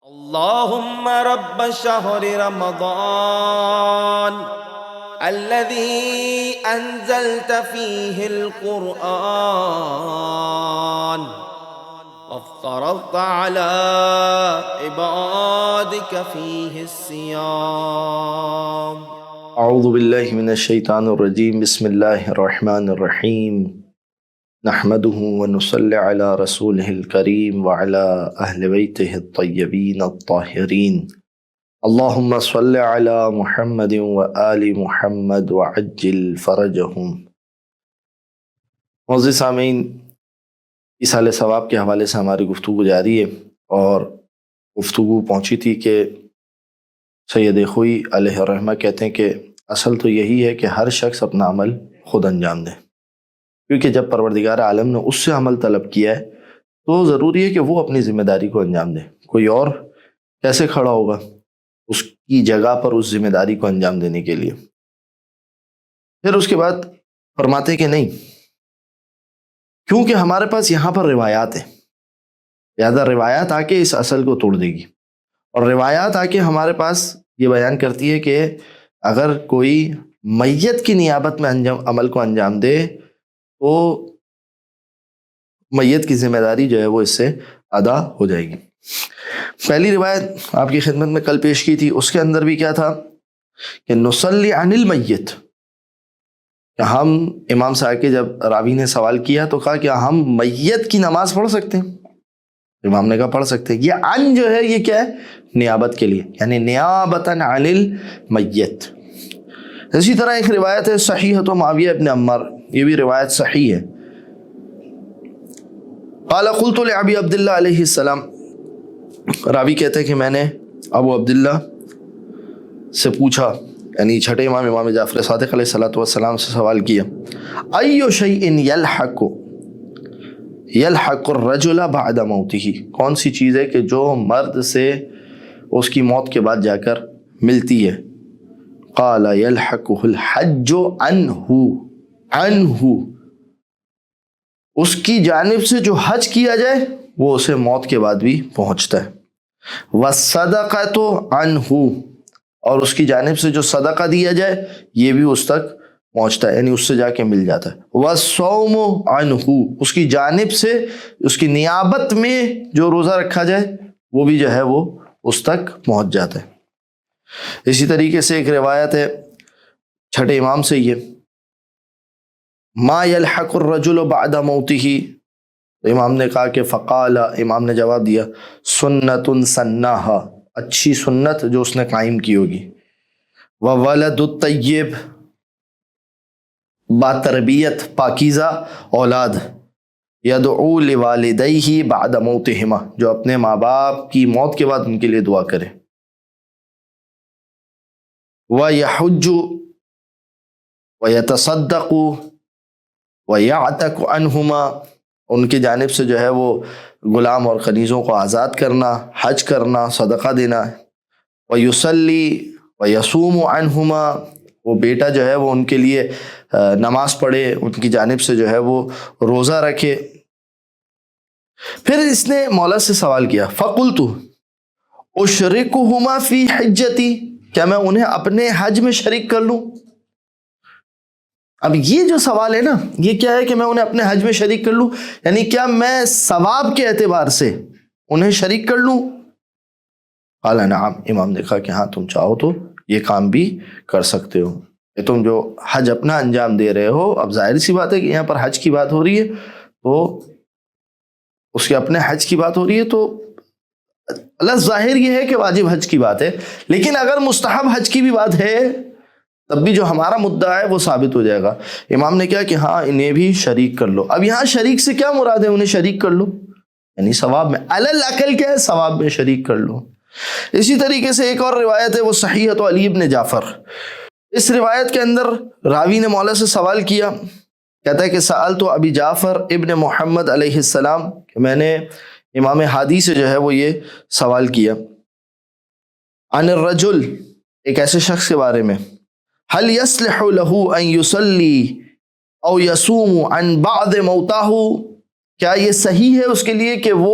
اللهم رب شهر رمضان الذي أنزلت فيه القرآن وافترضت على عبادك فيه الصيام. اعوذ باللہ من الشیطان الرجیم بسم اللہ الرحمن الرحیم نحمده ونصلی علی رسولہ الکریم وعلی اہل بیتہ الطیبین الطاہرین اللہم صلی علی محمد وآل محمد وعجل فرجہم۔ معزز سامعین، ایصال ثواب کے حوالے سے ہماری گفتگو جاری ہے اور گفتگو پہنچی تھی کہ سید خوئی علیہ الرحمہ کہتے ہیں کہ اصل تو یہی ہے کہ ہر شخص اپنا عمل خود انجام دے، کیونکہ جب پروردگار عالم نے اس سے عمل طلب کیا ہے تو ضروری ہے کہ وہ اپنی ذمہ داری کو انجام دے۔ کوئی اور کیسے کھڑا ہوگا اس کی جگہ پر اس ذمہ داری کو انجام دینے کے لیے؟ پھر اس کے بعد فرماتے کہ نہیں، کیونکہ ہمارے پاس یہاں پر روایات ہیں، لہذا روایات آ کے اس اصل کو توڑ دے گی، اور روایات آ کے ہمارے پاس یہ بیان کرتی ہے کہ اگر کوئی میت کی نیابت میں عمل کو انجام دے تو میت کی ذمہ داری جو ہے وہ اس سے ادا ہو جائے گی۔ پہلی روایت آپ کی خدمت میں کل پیش کی تھی، اس کے اندر بھی کیا تھا کہ نصلی عن المیت، کہ ہم امام صاحب کے جب راوی نے سوال کیا تو کہا کہ ہم میت کی نماز پڑھ سکتے ہیں؟ امام نے کہا پڑھ سکتے ہیں۔ یہ عن جو ہے یہ کیا ہے؟ نیابت کے لیے، یعنی نیابتاً عن المیت۔ اسی طرح ایک روایت ہے صحیحۃ معاویہ ابن عمار، یہ بھی روایت صحیح ہے۔ قال قلت لابی عبداللہ علیہ السلام، راوی کہتے ہیں کہ میں نے ابو عبداللہ سے پوچھا، یعنی چھٹے امام جعفر صادق علیہ السلام سے سوال کیا، ایو شیء یلحق الرجل بعد موتہ، کون سی چیز ہے کہ جو مرد سے اس کی موت کے بعد جا کر ملتی ہے؟ قال یلحقہ الحج عنہ، اس کی جانب سے جو حج کیا جائے وہ اسے موت کے بعد بھی پہنچتا ہے۔ والصدقۃ عنہ، اور اس کی جانب سے جو صدقہ دیا جائے یہ بھی اس تک پہنچتا ہے، یعنی اس سے جا کے مل جاتا ہے۔ والصوم عنہ، اس کی جانب سے اس کی نیابت میں جو روزہ رکھا جائے وہ بھی جو ہے وہ اس تک پہنچ جاتا ہے۔ اسی طریقے سے ایک روایت ہے چھٹے امام سے، یہ ما یلحق الرجل بعد موتہ، تو امام نے کہا کہ فقال، امام نے جواب دیا سنت سناہا، اچھی سنت جو اس نے قائم کی ہوگی، وولد الطیب، با تربیت پاکیزہ اولاد، یدعو لوالدیہ بعد موتہما، جو اپنے ماں باپ کی موت کے بعد ان کے لیے دعا کرے، وَيَحُجُّ وَيَتَصَدَّقُ وَيَعْتَقُ عَنْهُمَا، ان کی جانب سے جو ہے وہ غلام اور کنیزوں کو آزاد کرنا، حج کرنا، صدقہ دینا، وَيُصَلِّي وَيَصُومُ عَنْهُمَا، وہ بیٹا جو ہے وہ ان کے لیے نماز پڑھے، ان کی جانب سے جو ہے وہ روزہ رکھے۔ پھر اس نے مولا سے سوال کیا فَقُلْتُ أُشْرِكُهُمَا فِي حِجَّتِي، کیا میں انہیں اپنے حج میں شریک کر لوں؟ اب یہ جو سوال ہے نا، یہ کیا ہے کہ میں انہیں اپنے حج میں شریک کر لوں، یعنی کیا میں ثواب کے اعتبار سے انہیں شریک کر لوں؟ قال نعم، امام نے کہا کہ ہاں تم چاہو تو یہ کام بھی کر سکتے ہو، کہ تم جو حج اپنا انجام دے رہے ہو، اب ظاہر سی بات ہے کہ یہاں پر حج کی بات ہو رہی ہے، تو اس کے اپنے حج کی بات ہو رہی ہے، تو اللہ ظاہر یہ ہے کہ واجب حج کی بات ہے، لیکن اگر مستحب حج کی بھی بات ہے تب بھی جو ہمارا مدعا ہے وہ ثابت ہو جائے گا۔ امام نے کہا کہ ہاں انہیں بھی شریک کر لو۔ اب یہاں شریک سے کیا مراد ہے؟ انہیں شریک کر لو یعنی ثواب میں، علی الاقل کیا ہے؟ ثواب میں شریک کر لو۔ اسی طریقے سے ایک اور روایت ہے وہ صحیحۃ علی ابن جعفر، اس روایت کے اندر راوی نے مولا سے سوال کیا، کہتا ہے کہ سألت ابی جعفر ابن محمد علیہ السلام، کہ میں نے امام ہادی سے جو ہے وہ یہ سوال کیا، عن الرجل، ایک ایسے شخص کے بارے میں، هل يصلح له ان يصلي او يصوم عن بعض موتاه، کیا یہ صحیح ہے اس کے لیے کہ وہ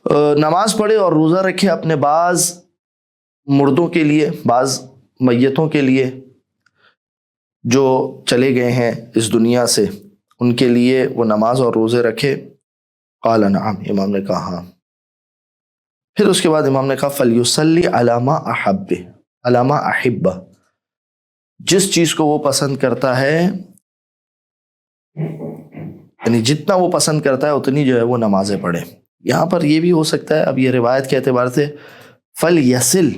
نماز پڑھے اور روزہ رکھے اپنے بعض مردوں کے لیے، بعض میتوں کے لیے جو چلے گئے ہیں اس دنیا سے، ان کے لیے وہ نماز اور روزے رکھے؟ قال نعم، امام نے کہا ہاں۔ پھر اس کے بعد امام نے کہا فلیصلی علی ما احب، علی ما احب، جس چیز کو وہ پسند کرتا ہے، یعنی جتنا وہ پسند کرتا ہے اتنی جو ہے وہ نمازیں پڑھے۔ یہاں پر یہ بھی ہو سکتا ہے، اب یہ روایت کے اعتبار سے فلیصل،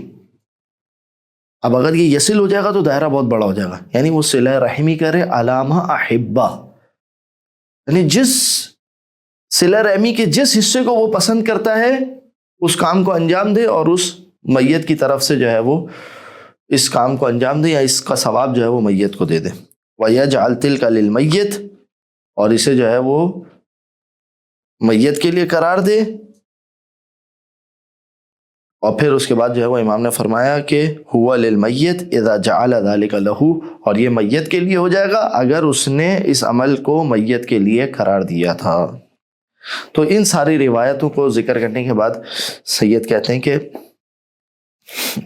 اب اگر یہ یصل ہو جائے گا تو دائرہ بہت بڑا ہو جائے گا، یعنی وہ صلہ رحمی کرے علی ما احب، یعنی جس صلہ رحمی کے جس حصے کو وہ پسند کرتا ہے اس کام کو انجام دے، اور اس میت کی طرف سے جو ہے وہ اس کام کو انجام دے، یا اس کا ثواب جو ہے وہ میت کو دے دے۔ وَيَجْعَلْ تِلْكَ لِلْمَيِّتِ، اور اسے جو ہے وہ میت کے لیے قرار دے۔ اور پھر اس کے بعد جو ہے وہ امام نے فرمایا کہ هُوَ لِلْمَيِّتِ إِذَا جَعَلَ ذَلِكَ لَهُ، اور یہ میت کے لیے ہو جائے گا اگر اس نے اس عمل کو میت کے لیے قرار دیا تھا۔ تو ان ساری روایتوں کو ذکر کرنے کے بعد سید کہتے ہیں کہ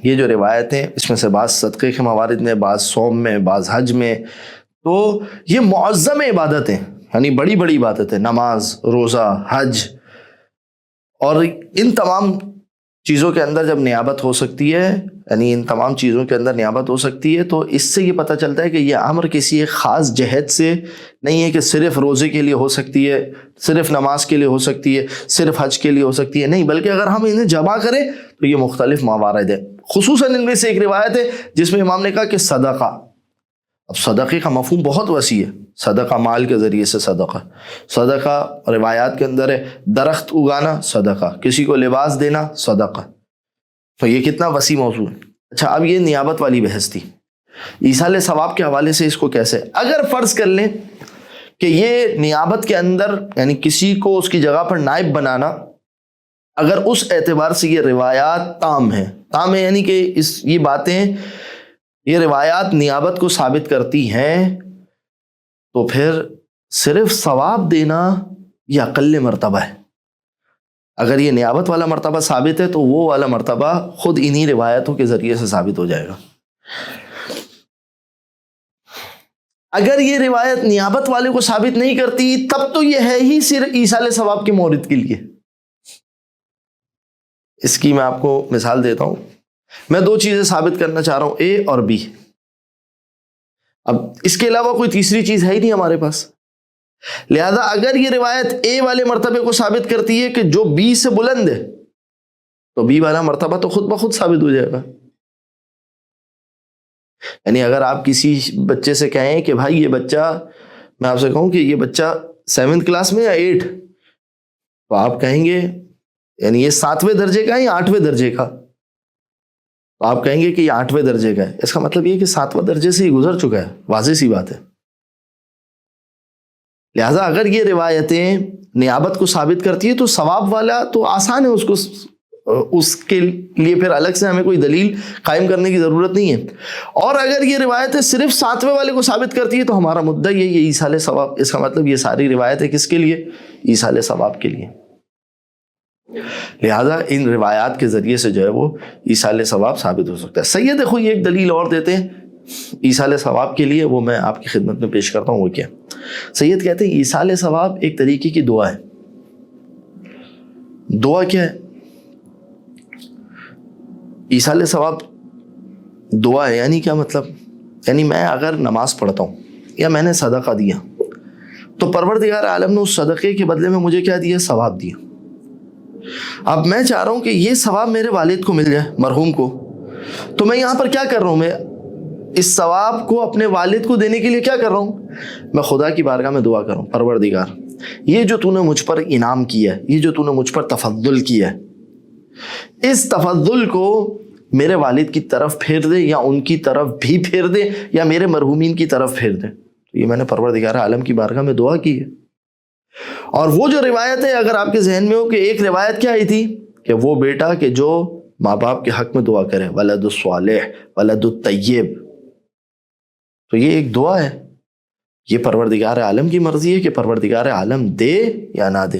یہ جو روایتیں، اس میں سے بعض صدقے کے موارد میں، بعض صوم میں، بعض حج میں، تو یہ معظم عبادتیں، یعنی بڑی بڑی عبادتیں، نماز، روزہ، حج، اور ان تمام چیزوں کے اندر جب نیابت ہو سکتی ہے، یعنی ان تمام چیزوں کے اندر نیابت ہو سکتی ہے، تو اس سے یہ پتہ چلتا ہے کہ یہ امر کسی ایک خاص جہت سے نہیں ہے کہ صرف روزے کے لیے ہو سکتی ہے، صرف نماز کے لیے ہو سکتی ہے، صرف حج کے لیے ہو سکتی ہے، نہیں، بلکہ اگر ہم انہیں جمع کریں تو یہ مختلف موارد ہے۔ خصوصاً ان میں سے ایک روایت ہے جس میں امام نے کہا کہ صدقہ، اب صدقے کا مفہوم بہت وسیع ہے، صدقہ مال کے ذریعے سے صدقہ روایات کے اندر ہے درخت اگانا صدقہ، کسی کو لباس دینا صدقہ، تو یہ کتنا وسیع موضوع ہے۔ اچھا، اب یہ نیابت والی بحث تھی، ایصال ثواب کے حوالے سے اس کو کیسے، اگر فرض کر لیں کہ یہ نیابت کے اندر، یعنی کسی کو اس کی جگہ پر نائب بنانا، اگر اس اعتبار سے یہ روایات تام ہیں، یعنی کہ یہ باتیں، یہ روایات نیابت کو ثابت کرتی ہیں، تو پھر صرف ثواب دینا یہ اقل مرتبہ ہے۔ اگر یہ نیابت والا مرتبہ ثابت ہے تو وہ والا مرتبہ خود انہی روایتوں کے ذریعے سے ثابت ہو جائے گا۔ اگر یہ روایت نیابت والے کو ثابت نہیں کرتی تب تو یہ ہے ہی صرف ایصال ثواب کے مورد کے لیے۔ اس کی میں آپ کو مثال دیتا ہوں، میں دو چیزیں ثابت کرنا چاہ رہا ہوں، اے اور بی، اب اس کے علاوہ کوئی تیسری چیز ہے ہی نہیں ہمارے پاس، لہذا اگر یہ روایت اے والے مرتبے کو ثابت کرتی ہے کہ جو بی سے بلند ہے، تو بی والا مرتبہ تو خود بخود ثابت ہو جائے گا۔ یعنی اگر آپ کسی بچے سے کہیں کہ بھائی یہ بچہ، میں آپ سے کہوں کہ یہ بچہ 7th کلاس میں یا 8، تو آپ کہیں گے یعنی یہ 7ویں درجے کا ہے یا 8ویں درجے کا، تو آپ کہیں گے کہ یہ 8ویں درجے کا ہے، اس کا مطلب یہ کہ 7واں درجے سے ہی گزر چکا ہے، واضح سی بات ہے۔ لہٰذا اگر یہ روایتیں نیابت کو ثابت کرتی ہے تو ثواب والا تو آسان ہے، اس کے لیے پھر الگ سے ہمیں کوئی دلیل قائم کرنے کی ضرورت نہیں ہے۔ اور اگر یہ روایتیں صرف 7ویں والے کو ثابت کرتی ہے تو ہمارا مدعا یہ ایصال ثواب، اس کا مطلب یہ ساری روایتیں کس کے لیے؟ ایصال ثواب کے لیے۔ لہذا ان روایات کے ذریعے سے جو ہے وہ ایصال ثواب ثابت ہو سکتا ہے۔ سید خود ایک دلیل اور دیتے ہیں ایصال ثواب کے لیے، وہ میں آپ کی خدمت میں پیش کرتا ہوں۔ وہ کیا؟ سید کہتے ہیں ایصال ثواب ایک طریقے کی دعا ہے۔ دعا کیا ہے؟ ایصال ثواب دعا ہے، یعنی کیا مطلب؟ یعنی میں اگر نماز پڑھتا ہوں یا میں نے صدقہ دیا تو پروردگار عالم نے اس صدقے کے بدلے میں مجھے کیا دیا؟ ثواب دیا۔ اب میں چاہ رہا ہوں کہ یہ ثواب میرے والد کو مل جائے، مرحوم کو، تو میں یہاں پر کیا کر رہا ہوں؟ میں اس ثواب کو اپنے والد کو دینے کے لیے کیا کر رہا ہوں؟ میں خدا کی بارگاہ میں دعا کر رہا ہوں، پروردگار یہ جو تو نے مجھ پر انعام کیا ہے، یہ جو تو نے مجھ پر تفضل کیا ہے، اس تفضل کو میرے والد کی طرف پھیر دے، یا ان کی طرف بھی پھیر دے، یا میرے مرحومین کی طرف پھیر دے۔ یہ میں نے پروردگار عالم کی بارگاہ میں دعا کی ہے۔ اور وہ جو روایت ہے، اگر آپ کے ذہن میں ہو کہ ایک روایت کیا آئی تھی کہ وہ بیٹا کہ جو ماں باپ کے حق میں دعا کرے، ولد الصالح ولد الطیب، تو یہ ایک دعا ہے، یہ پروردگار عالم کی مرضی ہے کہ پروردگار عالم دے یا نہ دے۔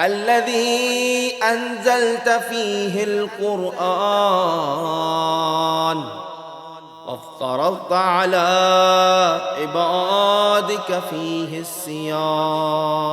الذي أنزلت فيه القرآن وافترضت على عبادك فيه الصيام